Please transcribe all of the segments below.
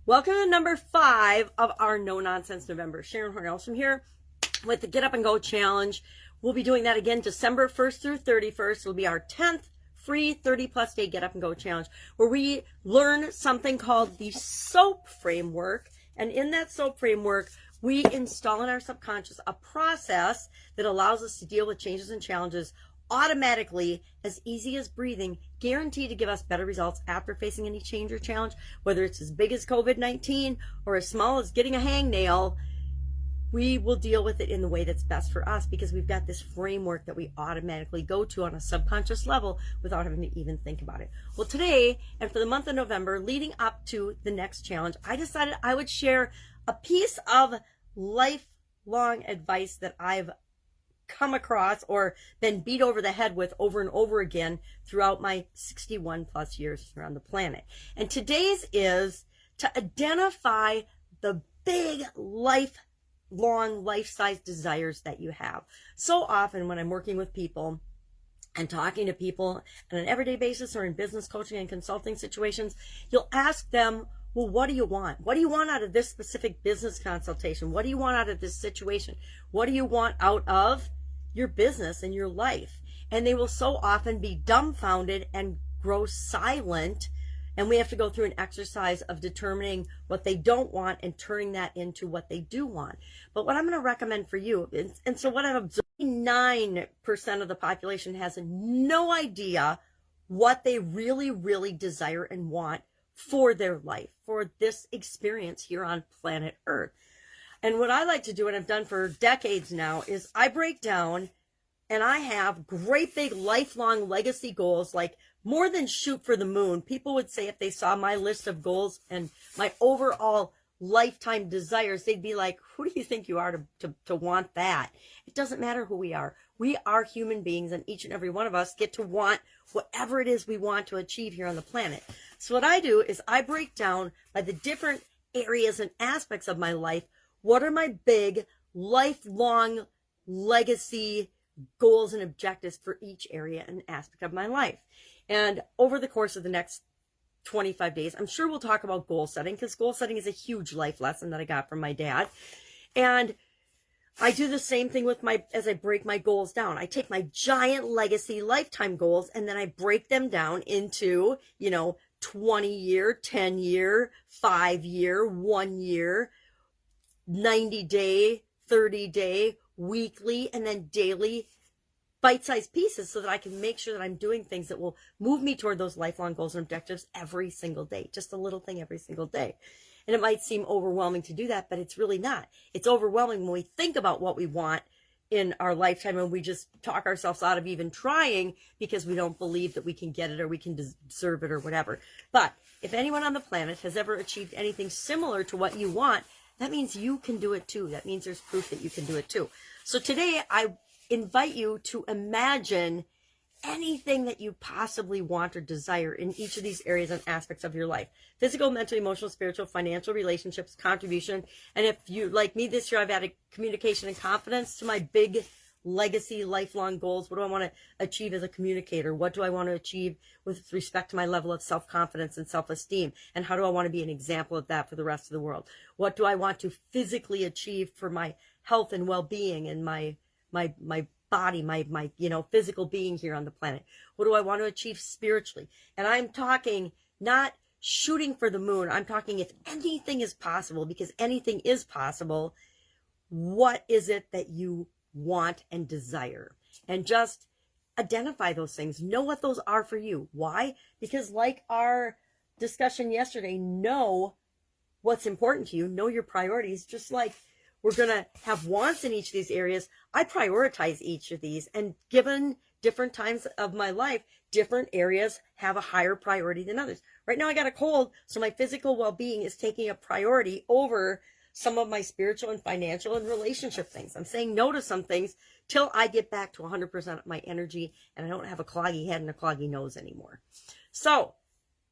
Welcome to number 5 of our No Nonsense November. Sharon Horne-Ellstrom here with the Get Up and Go Challenge. We'll be doing that again December 1st through 31st. It'll be our 10th free 30-plus day Get Up and Go Challenge, where we learn something called the SOAP framework. And in that SOAP framework, we install in our subconscious a process that allows us to deal with changes and challenges automatically, as easy as breathing, guaranteed to give us better results after facing any change or challenge, whether it's as big as COVID-19 or as small as getting a hangnail. We will deal with it in the way that's best for us because we've got this framework that we automatically go to on a subconscious level without having to even think about it. Well, today and for the month of November leading up to the next challenge, I decided I would share a piece of lifelong advice that I've come across or been beat over the head with over and over again throughout my 61 plus years here on the planet. And today's is to identify the big lifelong life-size desires that you have. So often when I'm working with people and talking to people on an everyday basis or in business coaching and consulting situations, you'll ask them, well, what do you want? What do you want out of this specific business consultation? What do you want out of this situation? What do you want out of your business and your life? And they will so often be dumbfounded and grow silent. And we have to go through an exercise of determining what they don't want and turning that into what they do want. But what I'm going to recommend for you, and so what I've observed, 9% of the population has no idea what they really, really desire and want for their life, for this experience here on planet Earth. And what I like to do, and I've done for decades now, is I break down and I have great big lifelong legacy goals, like more than shoot for the moon. People would say if they saw my list of goals and my overall lifetime desires, they'd be like, who do you think you are to want that? It doesn't matter who we are. We are human beings, and each and every one of us get to want whatever it is we want to achieve here on the planet. So what I do is I break down by the different areas and aspects of my life, what are my big lifelong legacy goals and objectives for each area and aspect of my life. And over the course of the next 25 days, I'm sure we'll talk about goal setting, because goal setting is a huge life lesson that I got from my dad. And I do the same thing with as I break my goals down. I take my giant legacy lifetime goals and then I break them down into, 20-year, 10-year, 5-year, 1 year, 90-day, 30-day, weekly, and then daily bite-sized pieces so that I can make sure that I'm doing things that will move me toward those lifelong goals and objectives every single day. Just a little thing every single day. And it might seem overwhelming to do that, but it's really not. It's overwhelming when we think about what we want in our lifetime and we just talk ourselves out of even trying because we don't believe that we can get it or we can deserve it or whatever. But if anyone on the planet has ever achieved anything similar to what you want, that means you can do it too. That means there's proof that you can do it too. So today I invite you to imagine anything that you possibly want or desire in each of these areas and aspects of your life. Physical, mental, emotional, spiritual, financial, relationships, contribution. And if you, like me this year, I've added communication and confidence to my big legacy lifelong goals. What do I want to achieve as a communicator? What do I want to achieve with respect to my level of self-confidence and self-esteem? And how do I want to be an example of that for the rest of the world? What do I want to physically achieve for my health and well-being and my body, my physical being here on the planet? What do I want to achieve spiritually? And I'm talking not shooting for the moon. I'm talking if anything is possible, because anything is possible. What is it that you want and desire? And just identify those things. Know what those are for you. Why? Because like our discussion yesterday, know what's important to you. Know your priorities. Just like we're going to have wants in each of these areas, I prioritize each of these. And given different times of my life, different areas have a higher priority than others. Right now I got a cold, so my physical well-being is taking a priority over some of my spiritual and financial and relationship things. I'm saying no to some things till I get back to 100% of my energy and I don't have a cloggy head and a cloggy nose anymore. So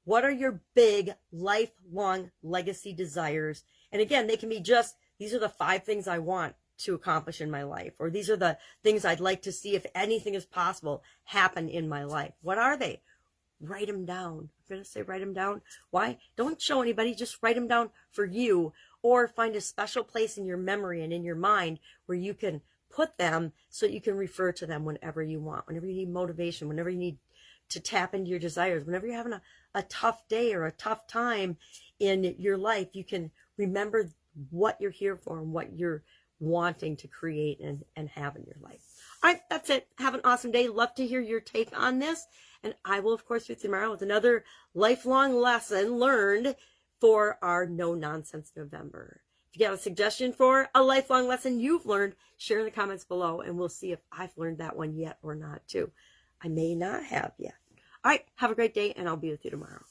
what are your big lifelong legacy desires? And again, they can be just, these are the 5 things I want to accomplish in my life, or these are the things I'd like to see, if anything is possible, happen in my life. What are they? write them down. I'm going to say write them down. Why? Don't show anybody. Just write them down for you, or find a special place in your memory and in your mind where you can put them so you can refer to them whenever you want, whenever you need motivation, whenever you need to tap into your desires, whenever you're having a tough day or a tough time in your life, you can remember what you're here for and what you're wanting to create and have in your life. All right, that's it. Have an awesome day. Love to hear your take on this. And I will, of course, be with you tomorrow with another lifelong lesson learned for our No Nonsense November. If you got a suggestion for a lifelong lesson you've learned, share in the comments below, and we'll see if I've learned that one yet or not, too. I may not have yet. All right, have a great day, and I'll be with you tomorrow.